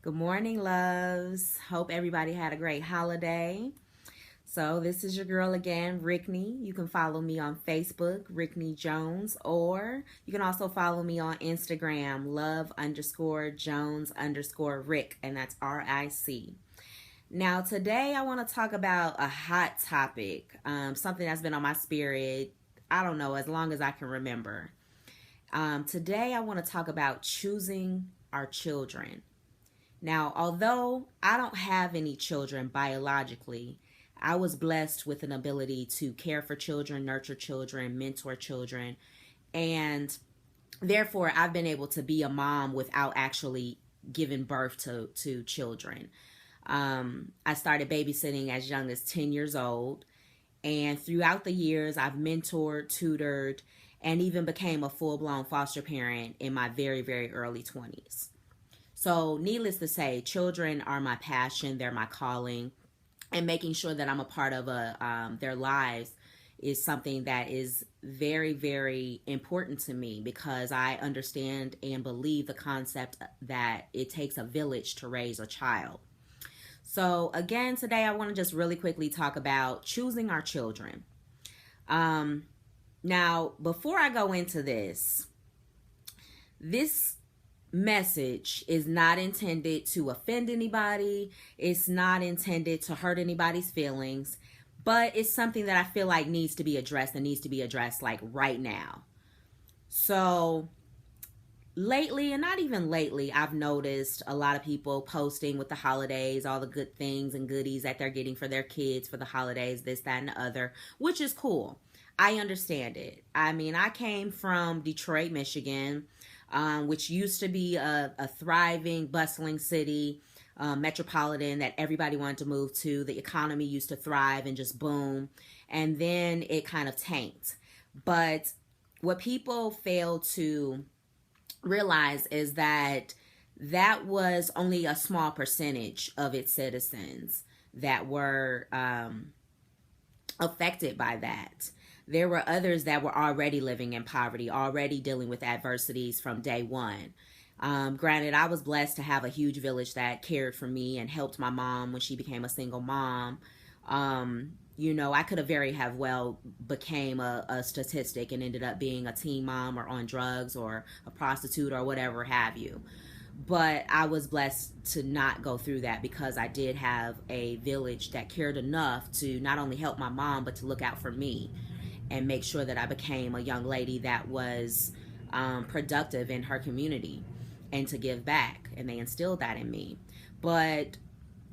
Good morning, loves. Hope everybody had a great holiday. So, this is your girl again, Rickney. You can follow me on Facebook, Rickney Jones, or you can also follow me on Instagram, love_Jones_Rick, and that's RIC. Now, today I want to talk about a hot topic, something that's been on my spirit, I don't know, as long as I can remember. Today I want to talk about choosing our children. Now, although I don't have any children biologically, I was blessed with an ability to care for children, nurture children, mentor children, and therefore I've been able to be a mom without actually giving birth to children. I started babysitting as young as 10 years old, and throughout the years, I've mentored, tutored, and even became a full blown foster parent in my very, very early 20s. So, needless to say, children are my passion, they're my calling, and making sure that I'm a part of their lives is something that is very, very important to me because I understand and believe the concept that it takes a village to raise a child. So, again, today I want to just really quickly talk about choosing our children. Now, before I go into this message is not intended to offend anybody. It's not intended to hurt anybody's feelings, but it's something that I feel like needs to be addressed and needs to be addressed like right now. So lately, and not even lately, I've noticed a lot of people posting with the holidays, all the good things and goodies that they're getting for their kids for the holidays, this, that, and the other, which is cool. I understand it. I mean, I came from Detroit, Michigan, which used to be a thriving, bustling city, metropolitan that everybody wanted to move to. The economy used to thrive and just boom. And then it kind of tanked. But what people fail to realize is that that was only a small percentage of its citizens that were affected by that. There were others that were already living in poverty, already dealing with adversities from day one. Granted, I was blessed to have a huge village that cared for me and helped my mom when she became a single mom. I could have very have well became a statistic and ended up being a teen mom or on drugs or a prostitute or whatever have you. But I was blessed to not go through that because I did have a village that cared enough to not only help my mom, but to look out for me and make sure that I became a young lady that was productive in her community and to give back. And they instilled that in me. But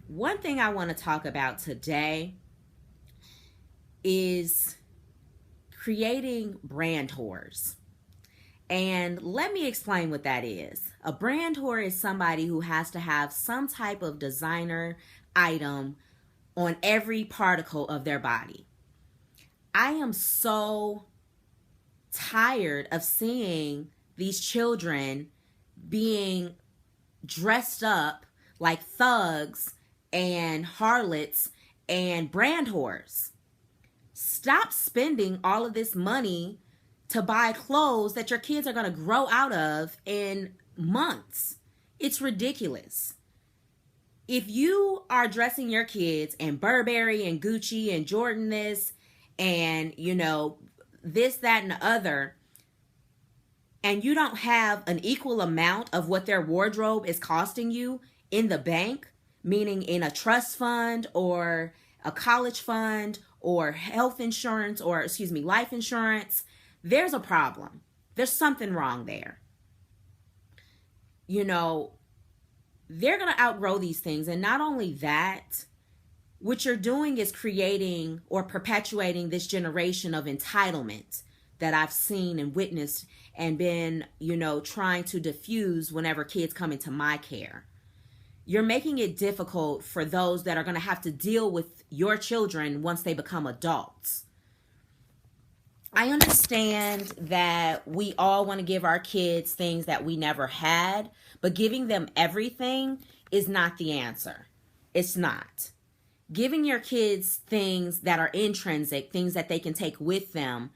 one thing I want to talk about today is creating brand whores. And let me explain what that is. A brand whore is somebody who has to have some type of designer item on every particle of their body. I am so tired of seeing these children being dressed up like thugs and harlots and brand whores. Stop spending all of this money to buy clothes that your kids are going to grow out of in months. It's ridiculous. If you are dressing your kids in Burberry and Gucci and Jordan this and, this, that, and the other, and you don't have an equal amount of what their wardrobe is costing you in the bank, meaning in a trust fund or a college fund or health insurance or, life insurance, there's a problem. There's something wrong there. They're going to outgrow these things. And not only that, what you're doing is creating or perpetuating this generation of entitlement that I've seen and witnessed and been, trying to diffuse whenever kids come into my care. You're making it difficult for those that are going to have to deal with your children once they become adults. I understand that we all want to give our kids things that we never had, but giving them everything is not the answer. It's not. Giving your kids things that are intrinsic, things that they can take with them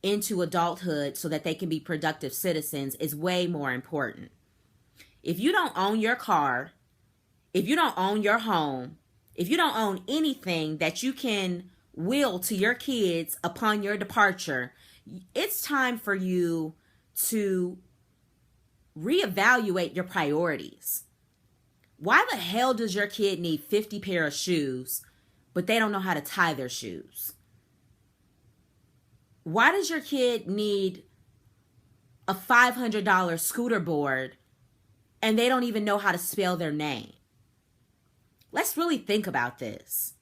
into adulthood so that they can be productive citizens is way more important. If you don't own your car if you don't own your home, if you don't own anything that you can will to your kids upon your departure, it's time for you to reevaluate your priorities. Why the hell does your kid need 50 pair of shoes, but they don't know how to tie their shoes? Why does your kid need a $500 scooter board and they don't even know how to spell their name? Let's really think about this.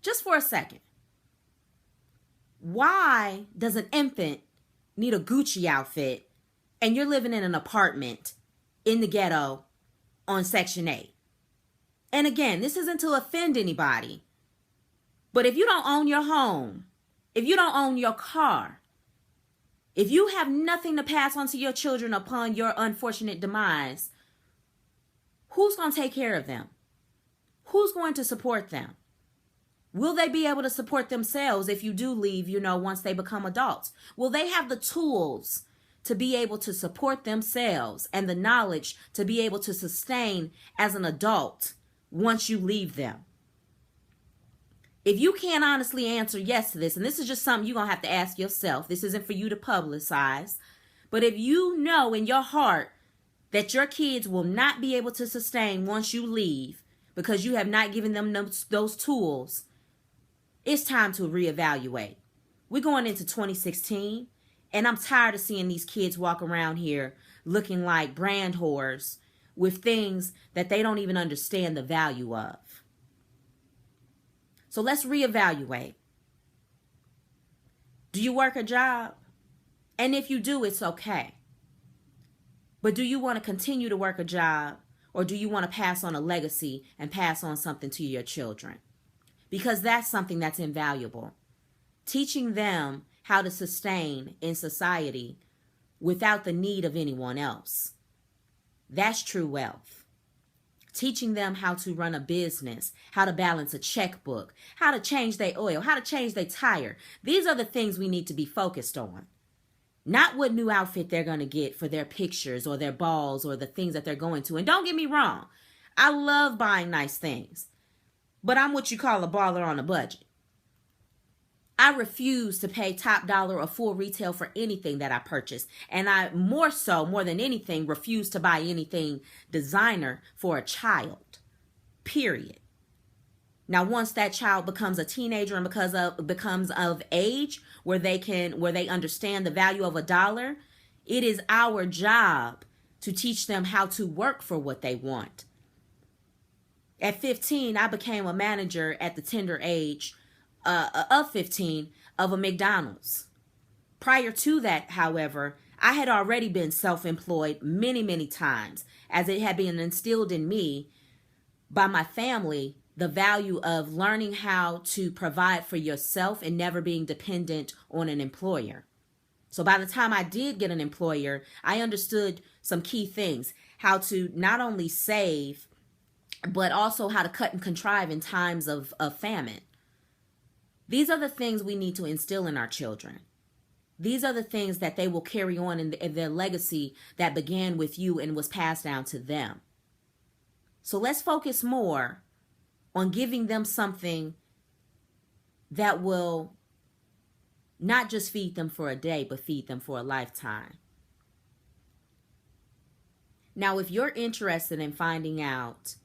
Just for a second. Why does an infant need a Gucci outfit and you're living in an apartment in the ghetto on Section 8? And again, this isn't to offend anybody, but if you don't own your home, if you don't own your car, if you have nothing to pass on to your children upon your unfortunate demise, who's going to take care of them? Who's going to support them? Will they be able to support themselves if you do leave, once they become adults? Will they have the tools to be able to support themselves and the knowledge to be able to sustain as an adult once you leave them? If you can't honestly answer yes to this, and this is just something you're going to have to ask yourself, this isn't for you to publicize, but if you know in your heart that your kids will not be able to sustain once you leave because you have not given them those tools, it's time to reevaluate. We're going into 2016, and I'm tired of seeing these kids walk around here looking like brand whores with things that they don't even understand the value of. So let's reevaluate. Do you work a job? And if you do, it's okay. But do you want to continue to work a job, or do you want to pass on a legacy and pass on something to your children? Because that's something that's invaluable. Teaching them how to sustain in society without the need of anyone else. That's true wealth. Teaching them how to run a business, how to balance a checkbook, how to change their oil, how to change their tire. These are the things we need to be focused on. Not what new outfit they're going to get for their pictures or their balls or the things that they're going to. And don't get me wrong, I love buying nice things, but I'm what you call a baller on a budget. I refuse to pay top dollar or full retail for anything that I purchase. And I more than anything, refuse to buy anything designer for a child. Period. Now, once that child becomes a teenager and becomes of age where they understand the value of a dollar, it is our job to teach them how to work for what they want. At 15, I became a manager at the tender age of 15 of a McDonald's. Prior to that, however, I had already been self-employed many, many times, as it had been instilled in me by my family the value of learning how to provide for yourself and never being dependent on an employer. So by the time I did get an employer, I understood some key things, how to not only save, but also how to cut and contrive in times of famine. These are the things we need to instill in our children. These are the things that they will carry on in their legacy that began with you and was passed down to them. So let's focus more on giving them something that will not just feed them for a day, but feed them for a lifetime. Now, if you're interested in finding out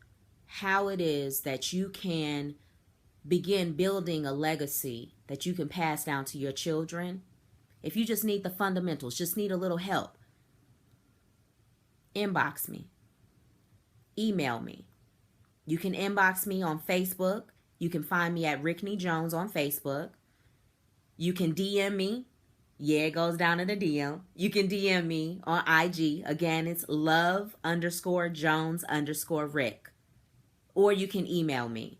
how it is that you can begin building a legacy that you can pass down to your children, if you just need the fundamentals, just need a little help, inbox me, email me. You can inbox me on Facebook. You can find me at Rickney Jones on Facebook. You can DM me. Yeah, it goes down in the DM. You can DM me on IG. Again, it's love_Jones_Rick. Or you can email me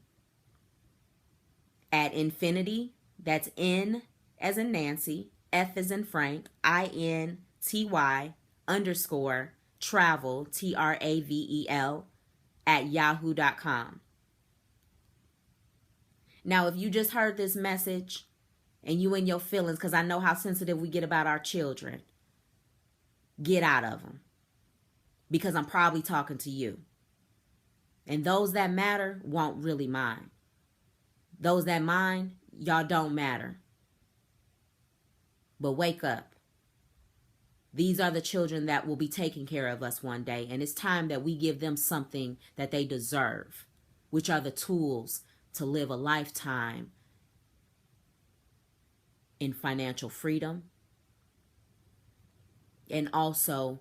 at infinity, that's N as in Nancy, F as in Frank, INTY _ travel, TRAVEL, at yahoo.com. Now, if you just heard this message and you in your feelings, because I know how sensitive we get about our children, get out of them. because I'm probably talking to you. And those that matter won't really mind. Those that mind, y'all don't matter. But wake up. These are the children that will be taking care of us one day. And it's time that we give them something that they deserve, which are the tools to live a lifetime in financial freedom, and also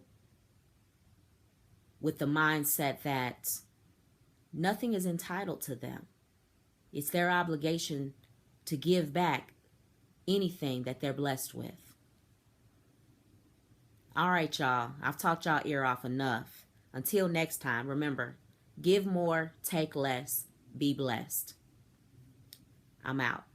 with the mindset that nothing is entitled to them. It's their obligation to give back anything that they're blessed with. All right, y'all. I've talked y'all ear off enough. Until next time, remember, give more, take less, be blessed. I'm out.